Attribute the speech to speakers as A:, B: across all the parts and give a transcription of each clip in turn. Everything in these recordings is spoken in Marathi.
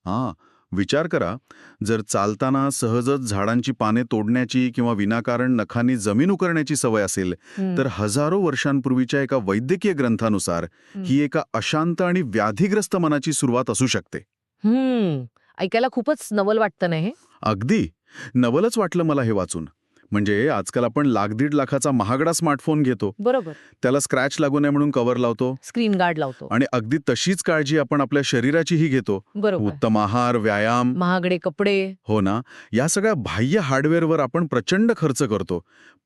A: हां, विचार करा, जर चालताना सहजच झाडांची पाने तोडण्याची किंवा विनाकारण नखांनी जमीन उकरण्याची सवय असेल,
B: हं,
A: तर हजारो वर्षांपूर्वीच्या एका वैद्यकीय ग्रंथानुसार
B: हं.
A: ही एका अशांत आणि व्याधिग्रस्त मनाची सुरुवात असू शकते.
B: ऐकायला खूपच नवल वाटतं ना हे?
A: अगदी. नवलच वाटलं मला हे वाचून. म्हणजे आजकाल आपण लाख-दीड लाखाचा महागडा स्मार्टफोन घेतो.
B: बरोबर.
A: त्याला स्क्रॅच लागू नये म्हणून कव्हर लावतो.
B: स्क्रीन गार्ड लावतो.
A: आणि अगदी तशीच काळजी आपण आपल्या शरीराचीही घेतो.
B: बरोबर.
A: उत्तम आहार, व्यायाम.
B: महागडे कपडे.
A: हो ना. या सगळ्या बाह्य हार्डवेअरवर आपण प्रचंड खर्च करतो.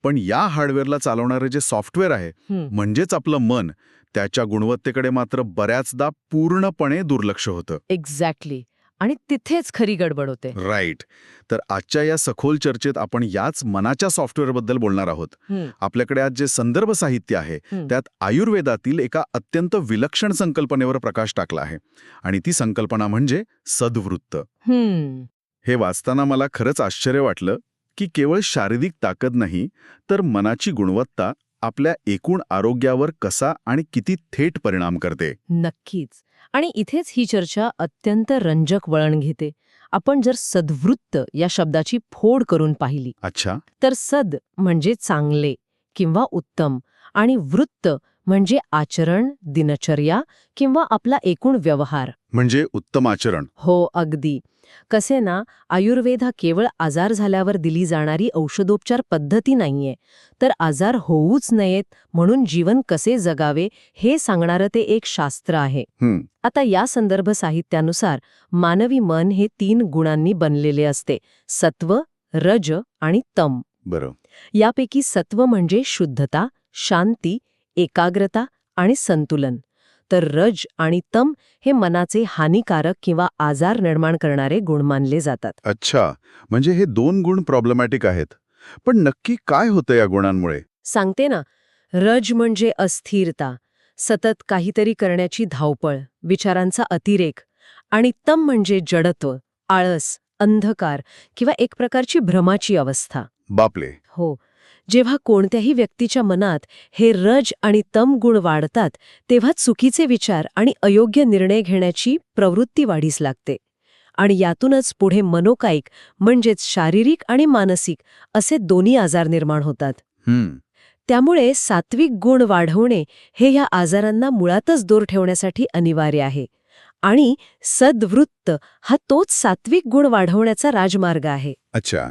A: पण या हार्डवेअरला चालवणारे जे सॉफ्टवेअर आहे,
B: हं.
A: म्हणजेच आपलं मन, त्याच्या गुणवत्तेकडे मात्र बऱ्याचदा पूर्णपणे दुर्लक्ष होतं.
B: एक्झॅक्टली. आणि तिथेच खरी गडबड होते.
A: राईट. तर आजच्या या सखोल चर्चेत आपण याच मनाच्या सॉफ्टवेअरबद्दल बोलणार आहोत.
B: हं,
A: आपल्याकडे आज जे संदर्भ साहित्य आहे,
B: हं.
A: त्यात आयुर्वेदातील एका अत्यंत विलक्षण संकल्पनेवर प्रकाश टाकला आहे. आणि ती संकल्पना म्हणजे सद्वृत्त.
B: हं.
A: हे वाचताना मला खरंच आश्चर्य वाटलं की केवळ शारीरिक ताकद नाही, तर मनाची गुणवत्ता आपल्या एकूण आरोग्यावर कसा आणि किती थेट परिणाम करते.
B: नक्कीच. आणि इथेच ही चर्चा अत्यंत रंजक वळण घेते. आपण जर सद्वृत्त या शब्दाची फोड करून पाहिली,
A: अच्छा.
B: तर सद म्हणजे चांगले किंवा उत्तम आणि वृत्त म्हणजे आचरण, दिनचर्या किंवा आपला एकूण व्यवहार.
A: म्हणजे उत्तम आचरण.
B: हो, अगदी. कसे ना, आयुर्वेद हा केवळ आजार झाल्यावर दिली जाणारी औषधोपचार पद्धती नाहीये, तर आजार होऊच नयेत म्हणून जीवन कसे जगावे हे सांगणारं ते एक शास्त्र आहे.
A: हं.
B: आता या संदर्भ साहित्यानुसार मानवी मन हे 3 गुणांनी बनलेले असते: सत्व, रज आणि तम.
A: बरं.
B: यापैकी सत्व म्हणजे शुद्धता, शांती, एकाग्रता आणि संतुलन. तर रज आणि तम हे मनाचे हानिकारक किंवा आजार निर्माण करणारे गुण मानले जातात.
A: अच्छा. म्हणजे हे 2 गुण प्रॉब्लेमॅटिक आहेत. पण नक्की काय होतं या गुणांमुळे?
B: सांगते ना, रज म्हणजे अस्थिरता, सतत काहीतरी करण्याची धावपळ, विचारांचा अतिरेक. आणि तम म्हणजे जडत्व, आळस, अंधकार किंवा एक प्रकारची भ्रमाची अवस्था.
A: बापले.
B: हो. जेव्हा कोणत्याही व्यक्तीच्या मनात हे रज आणि तम गुण वाढतात, तेव्हा चुकीचे विचार आणि अयोग्य निर्णय घेण्याची प्रवृत्ती वाढीस लागते. आणि यातूनच पुढे मनोकायिक म्हणजेच शारीरिक आणि मानसिक असे दोन्ही आजार निर्माण होतात.
A: हं.
B: त्यामुळे सात्विक गुण वाढवणे हे ह्या आजारांना मुळातच दूर ठेवण्यासाठी अनिवार्य आहे. आणि सद्वृत्त हा तोच सात्विक गुण वाढवण्याचा राजमार्ग आहे.
A: अच्छा.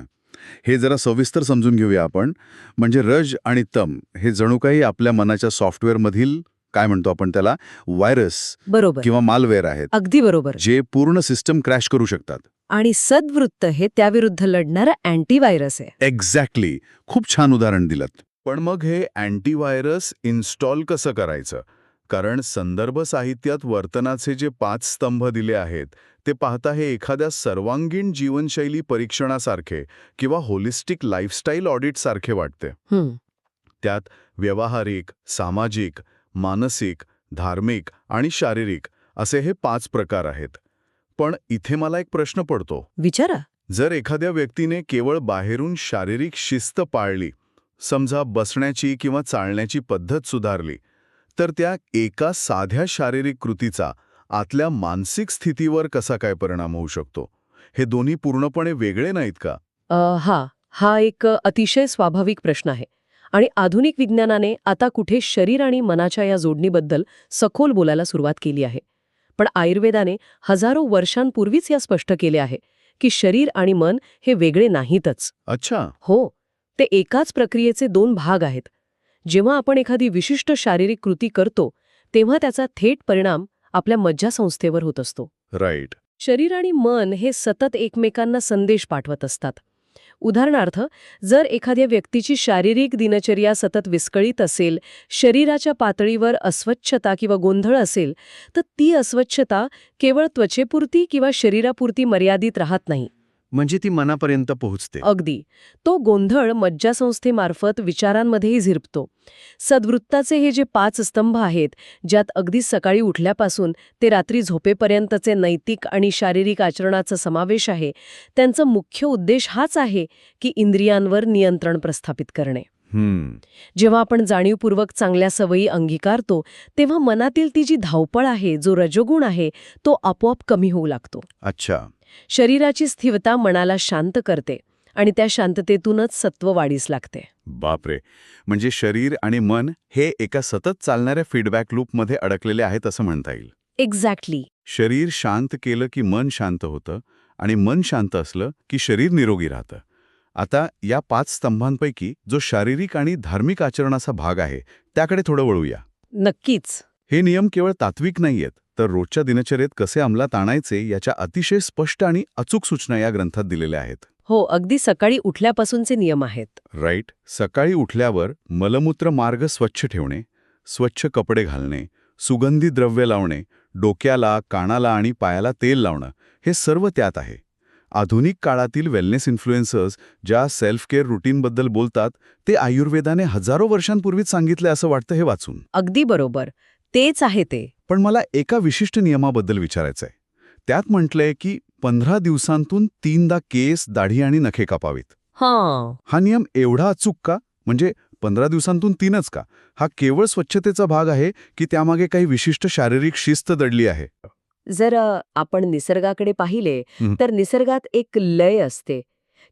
A: हे जरा सविस्तर समजून घेऊया आपण. म्हणजे रज आणि तम हे जणू काही आपल्या मनाच्या सॉफ्टवेअरमधील, काय म्हणतो आपण त्याला, व्हायरस
B: बरोबर.
A: किंवा मालवेअर आहेत,
B: अगदी बरोबर.
A: जे पूर्ण सिस्टम क्रॅश करू शकतात.
B: आणि सद्वृत्त हे त्याविरुद्ध लढणारं अँटीव्हायरस आहे.
A: एक्झॅक्टली. खूप छान उदाहरण दिलं. पण मग हे अँटीव्हायरस इन्स्टॉल कसं करायचं? कारण संदर्भ साहित्यात वर्तनाचे जे 5 स्तंभ दिले आहेत, ते पाहता हे एखाद्या सर्वांगीण जीवनशैली परीक्षणासारखे किंवा होलिस्टिक लाईफस्टाईल ऑडिटसारखे वाटते.
B: हं.
A: त्यात व्यावहारिक, सामाजिक, मानसिक, धार्मिक आणि शारीरिक असे हे 5 प्रकार आहेत. पण इथे मला एक प्रश्न पडतो.
B: विचारा.
A: जर एखाद्या व्यक्तीने केवळ बाहेरून शारीरिक शिस्त पाळली, समजा बसण्याची किंवा चालण्याची पद्धत सुधारली, तर त्या एका साध्या शारीरिक कृतीचा आतल्या मानसिक स्थितीवर कसा काय परिणाम होऊ शकतो? हे दोन्ही पूर्णपणे वेगळे नाहीत का?
B: हा एक अतिशय स्वाभाविक प्रश्न आहे. आणि आधुनिक विज्ञानाने आता कुठे शरीर आणि मनाच्या या जोडणीबद्दल सखोल बोलायला सुरुवात केली आहे. पण आयुर्वेदाने हजारो वर्षांपूर्वीच या स्पष्ट केले आहे की शरीर आणि मन हे वेगळे नाहीतच.
A: अच्छा.
B: हो, ते एकाच प्रक्रियेचे 2 भाग आहेत. जेव्हा आपण एखादी विशिष्ट शारीरिक कृती करतो, तेव्हा त्याचा थेट परिणाम आपल्या मज्जासंस्थेवर होत असतो.
A: राईट.
B: शरीर आणि मन हे सतत एकमेकांना संदेश पाठवत असतात. उदाहरणार्थ, जर एखाद्या व्यक्तीची शारीरिक दिनचर्या सतत विस्कळीत असेल, शरीराच्या पातळीवर अस्वच्छता किंवा गोंधळ असेल, तर ती अस्वच्छता केवळ त्वचेपुरती किंवा शरीरापुरती मर्यादित राहत नाही.
A: म्हणजे ती मनापर्यंत पोहोचते.
B: अगदी. तो गोंधळ मज्जासंस्थेमार्फत विचारांमध्येही झिरपतो. सद्वृत्ताचे हे जे 5 स्तंभ आहेत, ज्यात अगदी सकाळी उठल्यापासून ते रात्री झोपेपर्यंतचे नैतिक आणि शारीरिक आचरणाचा समावेश आहे, त्यांचा मुख्य उद्देश हाच आहे की इंद्रियांवर नियंत्रण प्रस्थापित करणे. जेव्हा आपण जाणीवपूर्वक चांगल्या सवयी अंगीकारतो तेव्हा मनातील ती जी धावपळ आहे, जो रजोगुण आहे, तो आपोआप कमी होऊ लागतो.
A: अच्छा.
B: शरीराची स्थिरता मनाला शांत करते आणि त्या शांततेतूनच सत्व वाढीस लागते.
A: बापरे. म्हणजे शरीर आणि मन हे एका सतत चालणाऱ्या फीडबॅक लूपमध्ये अडकलेले आहेत असं म्हणता येईल.
B: एक्झॅक्टली.
A: शरीर शांत केलं की मन शांत होतं आणि मन शांत असलं की शरीर निरोगी राहतं. आता या 5 स्तंभांपैकी जो शारीरिक आणि धार्मिक आचरणाचा भाग आहे त्याकडे थोडं वळूया.
B: नक्कीच.
A: हे नियम केवळ तात्विक नाहीयेत, तर रोजच्या दिनचर्येत कसे अंमलात आणायचे याच्या अतिशय स्पष्ट आणि अचूक सूचना या ग्रंथात दिलेल्या आहेत.
B: हो, अगदी सकाळी उठल्यापासूनचे नियम आहेत.
A: राईट. सकाळी उठल्यावर मलमूत्र मार्ग स्वच्छ ठेवणे, स्वच्छ कपडे घालणे, सुगंधी द्रव्य लावणे, डोक्याला, कानाला आणि पायाला तेल लावणं, हे सर्व त्यात आहे. आधुनिक काळातील वेलनेस इन्फ्लुएन्सर्स ज्या सेल्फ केअर रुटीनबद्दल बोलतात ते आयुर्वेदाने हजारो वर्षांपूर्वीच सांगितले असं वाटतं हे वाचून.
B: अगदी बरोबर. तेच आहे ते.
A: पण मला एका विशिष्ट नियमाबद्दल विचारायचंय. त्यात म्हटलंय की 15 दिवसांतून 3दा केस, दाढी आणि नखे कापावीत.
B: हां.
A: हा नियम एवढा अचूक का? म्हणजे 15 दिवसांतून 3च का? हा केवळ स्वच्छतेचा भाग आहे की त्यामागे काही विशिष्ट शारीरिक शिस्त दडली आहे?
B: जर आपण निसर्गाकडे पाहिले
A: हं.
B: तर निसर्गात एक लय असते.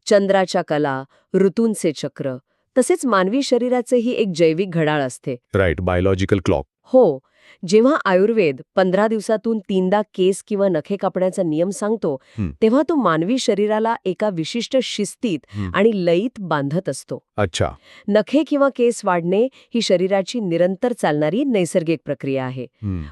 B: चंद्राच्या कला, ऋतूंचे चक्र, तसेच मानवी शरीराचेही एक जैविक घड्याळ असते.
A: राईट. Biological clock.
B: हो. जेव्हा आयुर्वेद 15 दिवसातून 3दा केस किंवा नखे कापण्याचा नियम सांगतो
A: हं.
B: तेव्हा तो मानवी शरीराला एका विशिष्ट शिस्तीत आणि लयीत बांधत असतो.
A: अच्छा.
B: नखे किंवा केस वाढणे ही शरीराची निरंतर चालणारी नैसर्गिक प्रक्रिया आहे.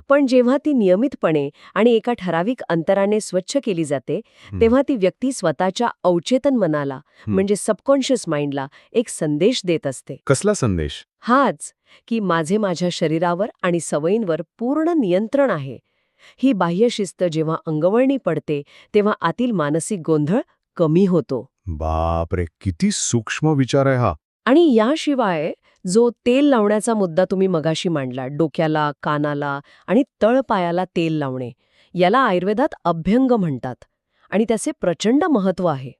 B: पण जेव्हा ती नियमितपणे आणि एका ठराविक अंतराने स्वच्छ केली जाते तेव्हा ती व्यक्ती स्वतःच्या अवचेतन मनाला म्हणजे सबकॉन्शियस माइंडला एक संदेश देत असते.
A: कसला संदेश?
B: हाच की माझ्या शरीरावर आणि सवयींवर पूर्ण नियंत्रण आहे. ही बाह्य शिस्त जेव्हा अंगवळणी पडते तेव्हा आतील मानसिक गोंधळ कमी होतो.
A: बापरे, किती सूक्ष्म विचार आहे हा.
B: आणि याशिवाय जो तेल लावण्याचा मुद्दा तुम्ही मगाशी मांडला, डोक्याला, कानाला आणि तळपायाला तेल लावणे, याला आयुर्वेदात अभ्यंग म्हणतात आणि त्याचे प्रचंड महत्त्व आहे.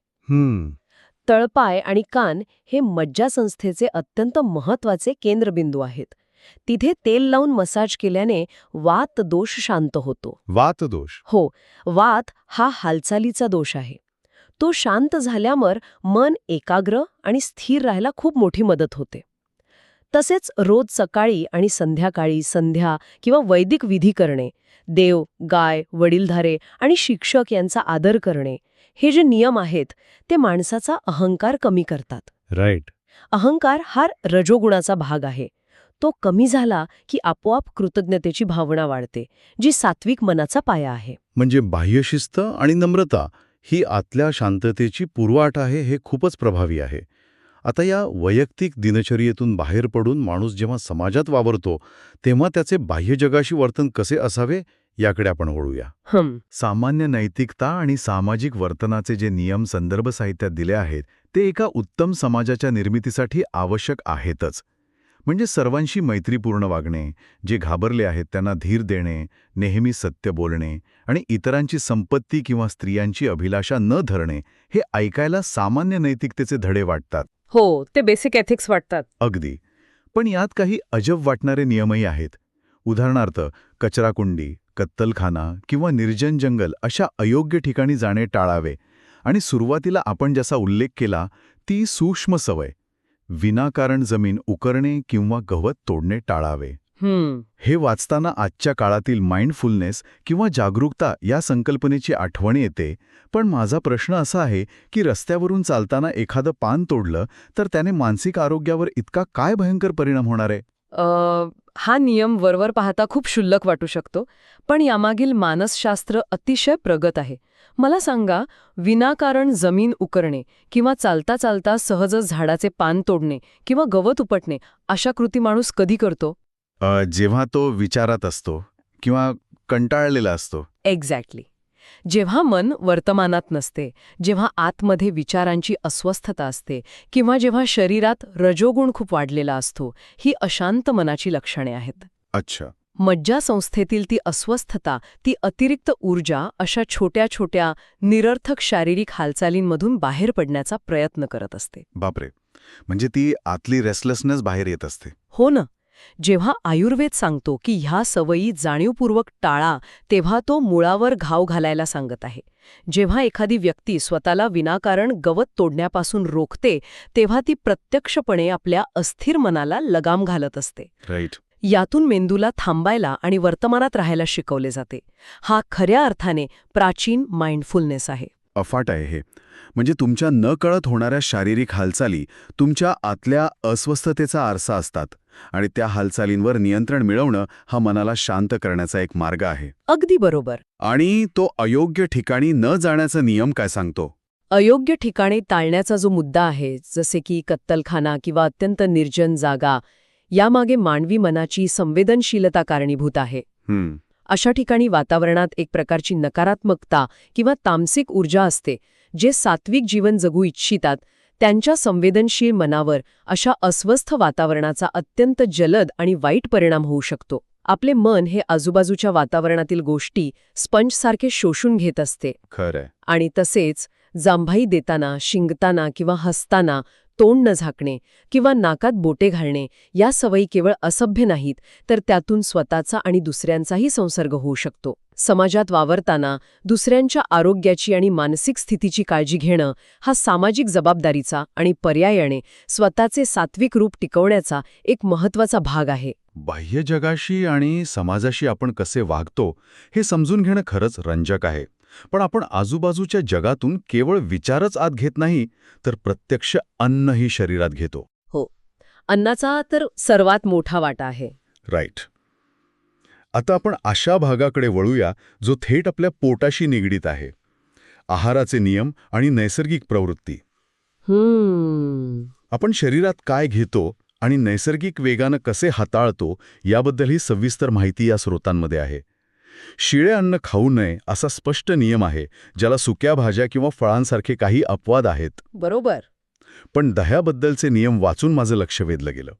B: तळपाय आणि कान हे मज्जासंस्थेचे अत्यंत महत्त्वाचे केंद्रबिंदू आहेत. तिथे तेल लावून मसाज केल्याने वात दोष शांत होतो.
A: वात दोष?
B: हो, वात हा हालचालीचा दोष आहे. तो शांत झाल्यावर मन एकाग्र आणि स्थिर राहायला खूप मोठी मदत होते. तसेच रोज सकाळी आणि संध्याकाळी संध्या किंवा वैदिक विधी करणे, देव, गाय, वडीलधारे आणि शिक्षक यांचा आदर करणे, हे जे नियम आहेत ते माणसाचा अहंकार कमी करतात.
A: राईट.
B: अहंकार हा रजोगुणाचा भाग आहे. तो कमी झाला की आपोआप कृतज्ञतेची भावना वाढते, जी सात्विक मनाचा पाया आहे.
A: म्हणजे बाह्यशिस्त आणि नम्रता ही आतल्या शांततेची पूर्वाट आहे, हे खूपच प्रभावी आहे. आता या वैयक्तिक दिनचर्येतून बाहेर पडून माणूस जेव्हा समाजात वावरतो तेव्हा त्याचे बाह्य जगाशी वर्तन कसे असावे याकडे आपण वळूया. सामान्य नैतिकता आणि सामाजिक वर्तनाचे जे नियम संदर्भ साहित्यात दिले आहेत ते एका उत्तम समाजाच्या निर्मितीसाठी आवश्यक आहेतच. म्हणजे सर्वांशी मैत्रीपूर्ण वागणे, जे घाबरले आहेत त्यांना धीर देणे, नेहमी सत्य बोलणे आणि इतरांची संपत्ती किंवा स्त्रियांची अभिलाषा न धरणे, हे ऐकायला सामान्य नैतिकतेचे धडे वाटतात.
B: हो, ते बेसिक एथिक्स वाटतात.
A: अगदी. पण यात काही अजब वाटणारे नियमही आहेत. उदाहरणार्थ कचराकुंडी, कत्तलखाना किंवा निर्जन जंगल अशा अयोग्य ठिकाणी जाणे टाळावे. आणि सुरुवातीला आपण ज्याचा उल्लेख केला ती सूक्ष्म सवय, विनाकारण जमीन उकरणे किंवा गवत तोडणे टाळावे. हे वाचताना आजच्या काळातील माइंडफुलनेस किंवा जागरूकता या संकल्पनेची आठवण येते. पण माझा प्रश्न असा आहे की रस्त्यावरून चालताना एखादं पान तोडलं तर त्याने मानसिक आरोग्यावर इतका काय भयंकर परिणाम होणार आहे?
B: हा नियम वरवर पाहता खूप क्षुल्लक वाटू शकतो, पण यामागील मानसशास्त्र अतिशय प्रगत आहे. मला सांगा, विनाकारण जमीन उकरणे किंवा चालता चालता सहजच झाडाचे पान तोडणे किंवा गवत उपटणे अशा कृती माणूस कधी करतो?
A: जेव्हा तो विचारात असतो किंवा कंटाळलेला असतो.
B: एक्झॅक्टली. जेव्हा मन वर्तमानात नसते, जेव्हा आतमध्ये विचारांची अस्वस्थता असते किंवा जेव्हा शरीरात रजोगुण खूप वाढलेला असतो, ही अशांत मनाची लक्षणे आहेत.
A: अच्छा.
B: मज्जासंस्थेतील ती अस्वस्थता, ती अतिरिक्त ऊर्जा अशा छोट्या छोट्या निरर्थक शारीरिक हालचालींमधून बाहेर पडण्याचा प्रयत्न करत असते.
A: बापरे. म्हणजे ती आतली रेस्टलेसनेस बाहेर येत असते.
B: हो ना. जेव्हा आयुर्वेद सांगतो की ह्या सवयी जाणीवपूर्वक टाळा, तेव्हा तो मुळावर घाव घालायला सांगत आहे. जेव्हा एखादी व्यक्ती स्वतःला विनाकारण गवत तोडण्यापासून रोखते, तेव्हा ती प्रत्यक्षपणे आपल्या अस्थिर मनाला लगाम घालत असते.
A: राईट.
B: यातून मेंदूला थांबायला आणि वर्तमानात राहायला शिकवले जाते. हा खऱ्या अर्थाने प्राचीन माइंडफुलनेस आहे.
A: अफाट आहे हे. म्हणजे तुमच्या नकळत होणाऱ्या शारीरिक हालचाली तुमच्या आतल्या अस्वस्थतेचा आरसा असतात आणि त्या हालचालींवर नियंत्रण मिळवणं हा मनाला शांत करण्याचा एक मार्ग आहे.
B: अगदी बरोबर.
A: आणि तो अयोग्य ठिकाणी न जाण्याचा नियम काय सांगतो?
B: अयोग्य ठिकाणी टाळण्याचा जो मुद्दा आहे, जसे की कत्तलखाना किंवा अत्यंत निर्जन जागा, यामागे मानवी मनाची संवेदनशीलता कारणीभूत आहे. अशा ठिकाणी वातावरणात एक प्रकारची नकारात्मकता किंवा तामसिक ऊर्जा असते. जे सात्विक जीवन जगू इच्छितात त्यांच्या संवेदनशील मनावर अशा अस्वस्थ वातावरणाचा अत्यंत जलद आणि वाईट परिणाम होऊ शकतो. आपले मन हे आजूबाजूच्या वातावरणातील गोष्टी स्पंजसारखे शोषून घेत असते.
A: खरंय.
B: आणि तसेच जांभाई देताना, शिंकताना किंवा हसताना तोंड न झाकणे किंवा नाकात बोटे घालणे या सवयी केवळ असभ्य नाहीत, तर त्यातून स्वतःचा आणि दुसऱ्यांचाही संसर्ग होऊ शकतो. समाजात वावरताना दुसऱ्यांच्या आरोग्याची आणि मानसिक स्थितीची काळजी घेणं हा सामाजिक जबाबदारीचा आणि पर्यायाने स्वतःचे सात्विक रूप टिकवण्याचा एक महत्त्वाचा भाग आहे.
A: बाह्य जगाशी आणि समाजाशी आपण कसे वागतो हे समजून घेणं खरंच रंजक आहे. पण आपण आजूबाजूच्या जगातून केवळ विचारच आत घेत नाही, तर प्रत्यक्ष अन्नही शरीरात घेतो.
B: हो, अन्नाचा तर सर्वात मोठा वाटा आहे.
A: राईट. आता आपण अशा भागाकडे वळूया जो थेट आपल्या पोटाशी निगडीत आहे. आहाराचे नियम आणि नैसर्गिक प्रवृत्ती. आपण शरीरात काय घेतो आणि नैसर्गिक वेगानं कसे हाताळतो याबद्दल ही सविस्तर माहिती या स्रोतांमध्ये आहे. शिळे अन्न खाऊ नये असा स्पष्ट नियम आहे, ज्याला सुक्या भाज्या किंवा फळांसारखे काही अपवाद आहेत.
B: बरोबर.
A: पण दह्याबद्दलचे नियम वाचून माझं लक्ष वेधलं गेलं.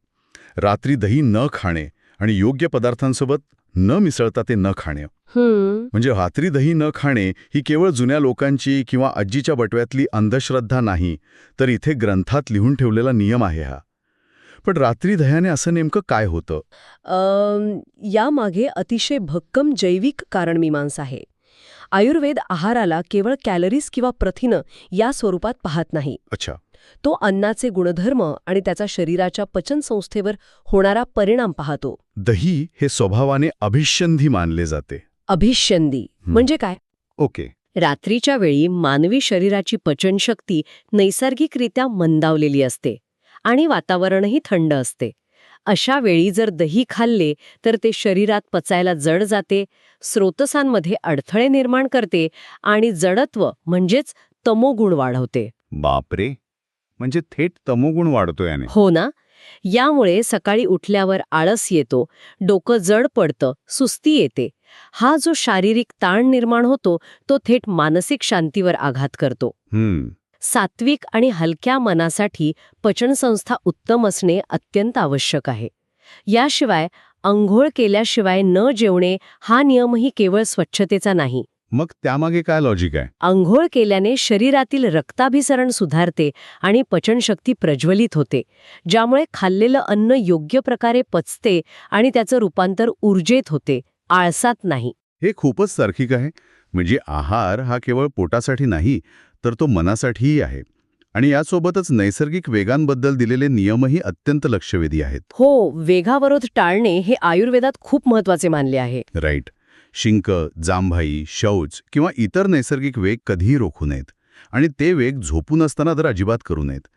A: रात्री दही न खाणे आणि योग्य पदार्थांसोबत न मिसळता ते न खाणे. म्हणजे रात्री दही न खाणे ही केवळ जुन्या लोकांची किंवा आजीच्या बटव्यातली अंधश्रद्धा नाही, तर इथे ग्रंथात लिहून ठेवलेला नियम आहे हा. पण रात्री दह्याने असं नेमकं काय होतं?
B: यामागे अतिशय भक्कम जैविक कारणमीमांसा आहे. आयुर्वेद आहाराला केवळ कॅलरीज किंवा प्रथिनं या स्वरूपात पाहत नाही.
A: अच्छा.
B: तो अन्नाचे गुणधर्म आणि त्याचा शरीराच्या पचनसंस्थेवर होणारा परिणाम पाहतो.
A: दही हे स्वभावाने अभिष्यंधी मानले जाते.
B: अभिष्यंदी म्हणजे काय?
A: ओके.
B: रात्रीच्या वेळी मानवी शरीराची पचनशक्ती नैसर्गिकरित्या मंदावलेली असते आणि वातावरणही थंड असते. अशा वेळी जर दही खाल्ले तर ते शरीरात पचायला जड जाते, स्रोतसांमध्ये अडथळे निर्माण करते आणि जडत्व म्हणजेच तमोगुण वाढवते.
A: बापरे, म्हणजे थेट तमोगुण वाढतो याने.
B: हो ना. यामुळे सकाळी उठल्यावर आळस येतो, डोकं जड पडतं, सुस्ती येते. हा जो शारीरिक ताण निर्माण होतो तो थेट मानसिक शांतीवर आघात करतो. सात्विक आणि हलक्या मनासाठी पचनसंस्था उत्तम असणे अत्यंत आवश्यक आहे. याशिवाय अंघोळ केल्याशिवाय न जेवणे हा नियमही केवळ स्वच्छतेचा नाही.
A: मग त्यामागे काय लॉजिक आहे?
B: अंघोळ केल्याने शरीरातील रक्ताभिसरण सुधारते आणि पचनशक्ती प्रज्वलित होते, ज्यामुळे खाल्लेलं अन्न योग्य प्रकारे पचते आणि त्याचं रूपांतर ऊर्जेत होते, आळसात नाही.
A: हे खूपच तार्किक आहे. म्हणजे आहार हा केवळ पोटासाठी नाही, तर तो मनासाठीही आहे. आणि यासोबतच नैसर्गिक वेगांबद्दल दिलेले नियमही अत्यंत लक्षवेधी आहेत.
B: हो, वेगावरोध टाळणे हे आयुर्वेदात खूप महत्वाचे मानले आहे.
A: राईट. शिंक, जांभाई, शौच किंवा इतर नैसर्गिक वेग कधीही रोखू नयेत. आणि ते वेग झोपून असताना तर अजिबात करू नयेत.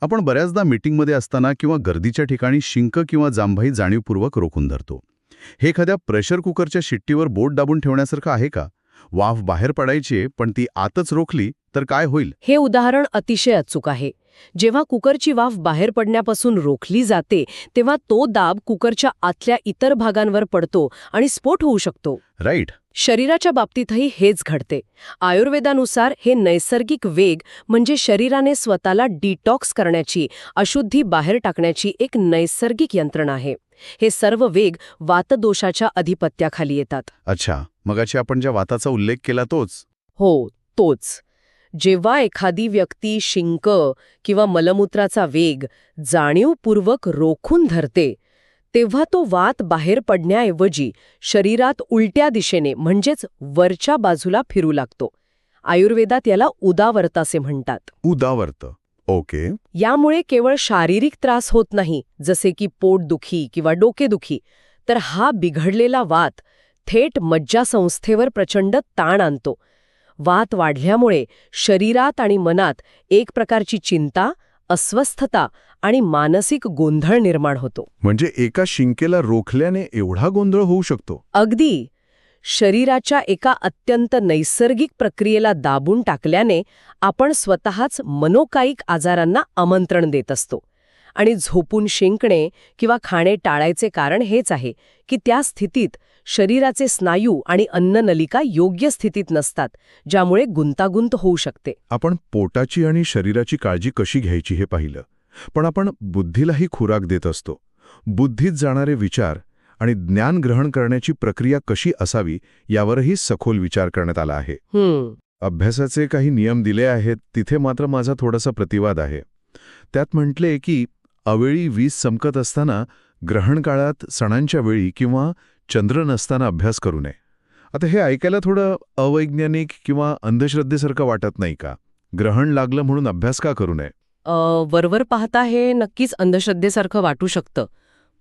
A: आपण बऱ्याचदा मीटिंगमध्ये असताना किंवा गर्दीच्या ठिकाणी शिंक किंवा जांभाई जाणीवपूर्वक रोखून धरतो. हे एखाद्या प्रेशर कुकरच्या शिट्टीवर बोट दाबून ठेवण्यासारखं आहे का? वाफ बाहेर पडायची पण ती आतच रोखली तर काय होईल?
B: हे उदाहरण अतिशय अचूक आहे. जेव्हा कुकरची वाफ बाहेर पडण्यापासून रोखली जाते तेव्हा तो दाब कुकरच्या आतल्या इतर भागांवर पडतो आणि स्फोट होऊ शकतो.
A: राईट.
B: शरीराच्या बाबतीतही हेच घडते. आयुर्वेदानुसार हे नैसर्गिक वेग म्हणजे शरीराने स्वतःला डिटॉक्स करण्याची, अशुद्धी बाहेर टाकण्याची एक नैसर्गिक यंत्रणा आहे. हे सर्व वेग वातदोषाच्या अधिपत्याखाली येतात.
A: अच्छा, मगाशी आपण ज्या वाताचा उल्लेख केला तोच?
B: हो, तोच. जेव्हा एखादी व्यक्ती शिंक किंवा मलमूत्राचा वेग जाणीवपूर्वक रोखून धरते तेव्हा तो वात बाहेर पडण्याऐवजी शरीरात उलट्या दिशेने म्हणजेच वरच्या बाजूला फिरू लागतो. आयुर्वेदात याला उदावर्त असे म्हणतात.
A: उदावर्त. ओके.
B: यामुळे केवळ शारीरिक त्रास होत नाही, जसे की पोटदुखी किंवा डोकेदुखी, तर हा बिघडलेला वात थेट मज्जासंस्थेवर प्रचंड ताण आणतो. वात वाढल्यामुळे शरीरात आणि मनात एक प्रकारची चिंता, अस्वस्थता आणि मानसिक गोंधळ निर्माण होतो.
A: म्हणजे एका शिंकेला रोखल्याने एवढा गोंधळ होऊ शकतो?
B: अगदी. शरीराच्या एका अत्यंत नैसर्गिक प्रक्रियेला दाबून टाकल्याने आपण स्वतःच मनोकायिक आजारांना आमंत्रण देत असतो. आणि झोपून शिंकणे किंवा खाणे टाळायचे कारण हेच आहे की त्या स्थितीत शरीराचे स्नायू आणि अन्ननलिका योग्य स्थितीत नसतात, ज्यामुळे गुंतागुंत होऊ शकते.
A: आपण पोटाची आणि शरीराची काळजी कशी घ्यायची हे पाहिलं, पण आपण बुद्धीलाही खुराक देत असतो. बुद्धीत जाणारे विचार आणि ज्ञान ग्रहण करण्याची प्रक्रिया कशी असावी यावरही सखोल विचार करण्यात आला आहे. अभ्यासाचे काही नियम दिले आहेत, तिथे मात्र माझा थोडासा प्रतिवाद आहे. त्यात म्हटले की अवेळी वीज चमकत असताना, ग्रहण काळात, सणांच्या वेळी किंवा चंद्र नसताना अभ्यास करू नये. आता हे ऐकायला थोडं अवैज्ञानिक किंवा अंधश्रद्धेसारखं वाटत नाही का? ग्रहण लागलं म्हणून अभ्यास का करू नये?
B: वरवर पाहता हे नक्कीच अंधश्रद्धेसारखं वाटू शकतं.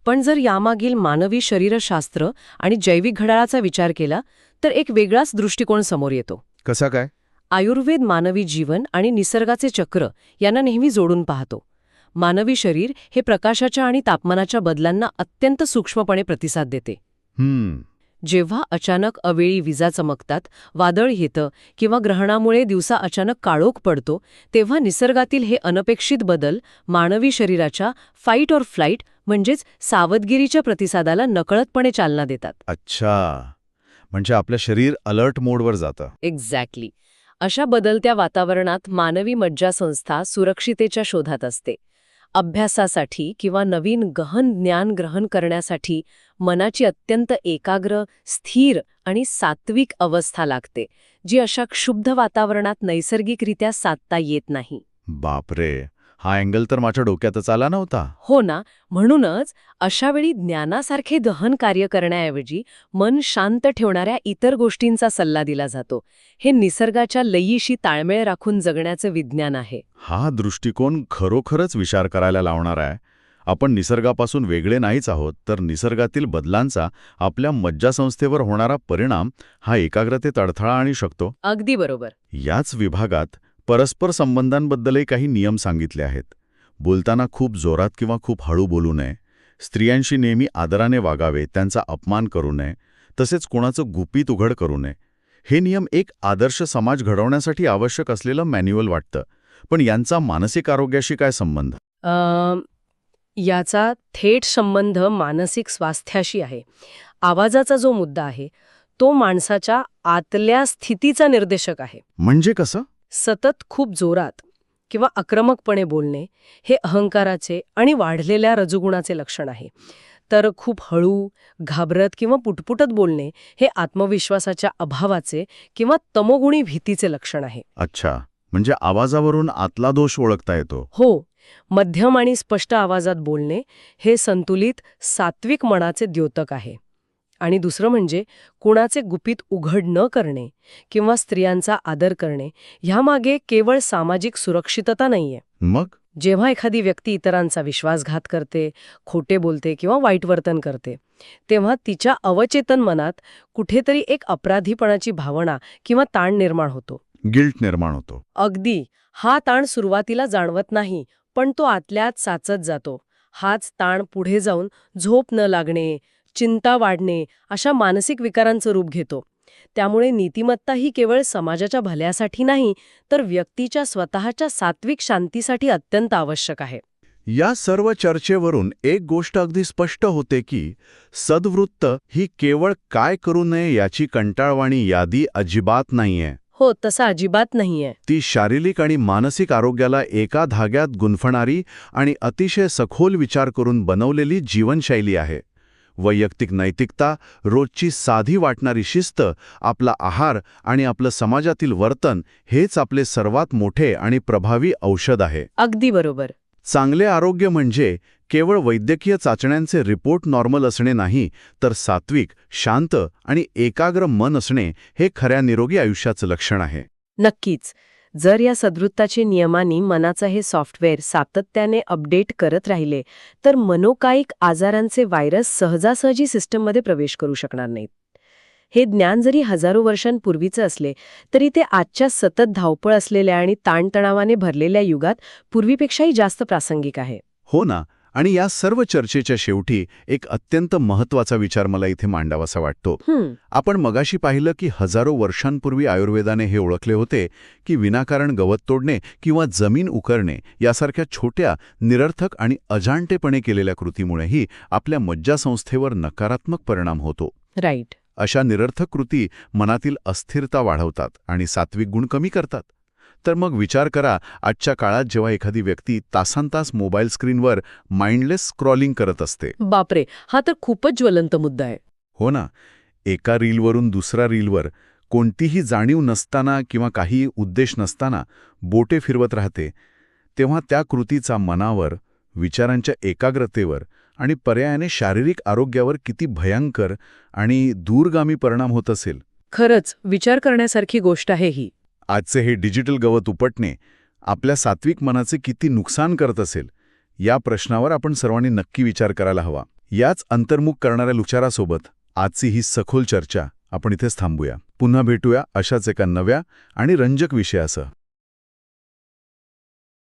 B: पण जर यामागील मानवी शरीरशास्त्र आणि जैविक घड्याळाचा विचार केला तर एक वेगळाच दृष्टिकोन समोर येतो.
A: कसा काय?
B: आयुर्वेद मानवी जीवन आणि निसर्गाचे चक्र यांना नेहमी जोडून पाहतो. मानवी शरीर हे प्रकाशाच्या आणि तापमानाच्या बदलांना अत्यंत सूक्ष्मपणे प्रतिसाद देते. जेव्हा अचानक अवेळी विजा चमकतात, वादळ येतं किंवा ग्रहणामुळे दिवसा अचानक काळोख पडतो, तेव्हा निसर्गातील हे अनपेक्षित बदल मानवी शरीराच्या फाईट ऑर फ्लाईट म्हणजेच सावधगिरीच्या प्रतिसादाला नकळतपणे चालना देतात.
A: अच्छा, म्हणजे आपलं शरीर अलर्ट मोडवर जातं.
B: एक्झॅक्टली. अशा बदलत्या वातावरणात मानवी मज्जासंस्था सुरक्षितेच्या शोधात असते. अभ्यासासाठी किंवा नवीन गहन ज्ञान ग्रहण करण्यासाठी मनाची अत्यंत एकाग्र, स्थिर आणि सात्विक अवस्था लागते, जी अशा क्षुब्ध वातावरणात नैसर्गिकरित्या साधता येत नाही.
A: बापरे, हा अँगल तर माझ्या डोक्यातच आला नव्हता.
B: हो ना. म्हणूनच अशावेळी ज्ञानासारखे गहन कार्य करण्याऐवजी मन शांत ठेवणाऱ्या इतर गोष्टींचा सल्ला दिला जातो. हे निसर्गाच्या लयीशी ताळमेळ राखून जगण्याचं विज्ञान आहे.
A: हा दृष्टिकोन खरोखरच विचार करायला लावणार आहे. आपण निसर्गापासून वेगळे नाहीच आहोत, तर निसर्गातील बदलांचा आपल्या मज्जासंस्थेवर होणारा परिणाम हा एकाग्रतेत अडथळा आणू शकतो.
B: अगदी बरोबर.
A: याच विभागात परस्पर संबंधांबद्दलही काही नियम सांगितले आहेत. बोलताना खूप जोरात किंवा खूप हळू बोलू नये, स्त्रियांशी नेहमी आदराने वागावे, त्यांचा अपमान करू नये, तसेच कोणाचं गुपित उघड करू नये. हे नियम एक आदर्श समाज घडवण्यासाठी आवश्यक असलेलं मॅन्युअल वाटतं. पण यांचा मानसिक आरोग्याशी काय संबंध?
B: याचा थेट संबंध मानसिक स्वास्थ्याशी आहे. आवाजाचा जो मुद्दा आहे तो माणसाच्या आतल्या स्थितीचा निर्देशक आहे.
A: म्हणजे कसं?
B: सतत खूप जोरात किंवा आक्रमकपणे बोलणे हे अहंकाराचे आणि वाढलेल्या रजोगुणाचे लक्षण आहे. तर खूप हळू, घाबरत किंवा पुटपुटत बोलणे हे आत्मविश्वासाच्या अभावाचे किंवा तमोगुणी भीतीचे लक्षण आहे.
A: अच्छा, म्हणजे आवाजावरून आतला दोष ओळखता येतो.
B: हो. मध्यम आणि स्पष्ट आवाजात बोलणे हे संतुलित, सात्विक मनाचे द्योतक आहे. आणि दुसरं म्हणजे कुणाचे गुपित उघड न करणे किंवा स्त्रियांचा आदर करणे ह्यामागे केवळ सामाजिक सुरक्षितता नाहीये.
A: मग
B: जेव्हा एखादी व्यक्ती इतरांचा विश्वासघात करते, खोटे बोलते किंवा वाईट वर्तन करते, तेव्हा तिच्या अवचेतन मनात कुठेतरी एक अपराधीपणाची भावना किंवा ताण निर्माण होतो.
A: गिल्ट निर्माण होतो.
B: अगदी. हा ताण सुरुवातीला जाणवत नाही, पण तो आतल्यात साचत जातो. हाच ताण पुढे जाऊन झोप न लागणे, चिंता वाढणे अशा मानसिक विकारांचं रूप घेतो. त्यामुळे नीतिमत्ता ही केवळ समाजाच्या भल्यासाठी नाही, तर व्यक्तीच्या स्वतःच्या सात्विक शांतीसाठी अत्यंत आवश्यक आहे.
A: या सर्व चर्चेवरून एक गोष्ट अगदी स्पष्ट होते की सद्वृत्त ही केवळ काय करू नये याची कंटाळवाणी यादी अजिबात नाहीये.
B: हो, तसं अजिबात नाहीये.
A: ती शारीरिक आणि मानसिक आरोग्याला एका धाग्यात गुंफणारी आणि अतिशय सखोल विचार करून बनवलेली जीवनशैली आहे. वैयक्तिक नैतिकता, रोजची साधी वाटणारी शिस्त, आपला आहार आणि आपलं समाजातील वर्तन हेच आपले सर्वात मोठे आणि प्रभावी औषध आहे.
B: अगदी बरोबर.
A: चांगले आरोग्य म्हणजे केवळ वैद्यकीय चाचण्यांचे रिपोर्ट नॉर्मल असणे नाही, तर सात्विक, शांत आणि एकाग्र मन असणे हे खऱ्या निरोगी आयुष्याचं लक्षण आहे.
B: नक्कीच. जर या सदृत्ताचे नियमांनी मनाचं हे सॉफ्टवेअर सातत्याने अपडेट करत राहिले तर मनोकायिक आजारांचे व्हायरस सहजासहजी सिस्टममध्ये प्रवेश करू शकणार नाहीत. हे ज्ञान जरी हजारो वर्षांपूर्वीचं असले तरी ते आजच्या सतत धावपळ असलेल्या आणि ताणतणावाने भरलेल्या युगात पूर्वीपेक्षाही जास्त प्रासंगिक आहे.
A: हो ना. आणि या सर्व चर्चेच्या शेवटी एक अत्यंत महत्त्वाचा विचार मला इथे मांडावासा वाटतो. आपण मगाशी पाहिलं की हजारो वर्षांपूर्वी आयुर्वेदाने हे ओळखले होते की विनाकारण गवत तोडणे किंवा जमीन उकरणे यासारख्या छोट्या, निरर्थक आणि अजाणतेपणे केलेल्या कृतीमुळेही आपल्या मज्जासंस्थेवर नकारात्मक परिणाम होतो.
B: राईट.
A: अशा निरर्थक कृती मनातील अस्थिरता वाढवतात आणि सात्विक गुण कमी करतात. तर मग विचार करा, आजच्या काळात जेव्हा एखादी व्यक्ती तासनतास मोबाईल स्क्रीनवर माइंडलेस स्क्रॉलिंग करत असते.
B: बापरे, हा तर खूपच ज्वलंत मुद्दा आहे.
A: हो ना. एका रीलवरून दुसऱ्या रीलवर कोणतीही जाणीव नसताना किंवा काही उद्देश नसताना बोटे फिरवत राहते, तेव्हा त्या कृतीचा मनावर, विचारांच्या एकाग्रतेवर आणि पर्यायाने शारीरिक आरोग्यावर किती भयंकर आणि दूरगामी परिणाम होत असेल.
B: खरंच विचार करण्यासारखी गोष्ट आहे ही.
A: आजचे हे डिजिटल गवत उपटणे आपल्या सात्विक मनाचे किती नुकसान करत असेल, या प्रश्नावर आपण सर्वांनी नक्की विचार करायला हवा. याच अंतर्मुख करणाऱ्या विचारासोबत आजची ही सखोल चर्चा आपण इथेच थांबूया. पुन्हा भेटूया अशाच एका नव्या आणि रंजक विषयासह.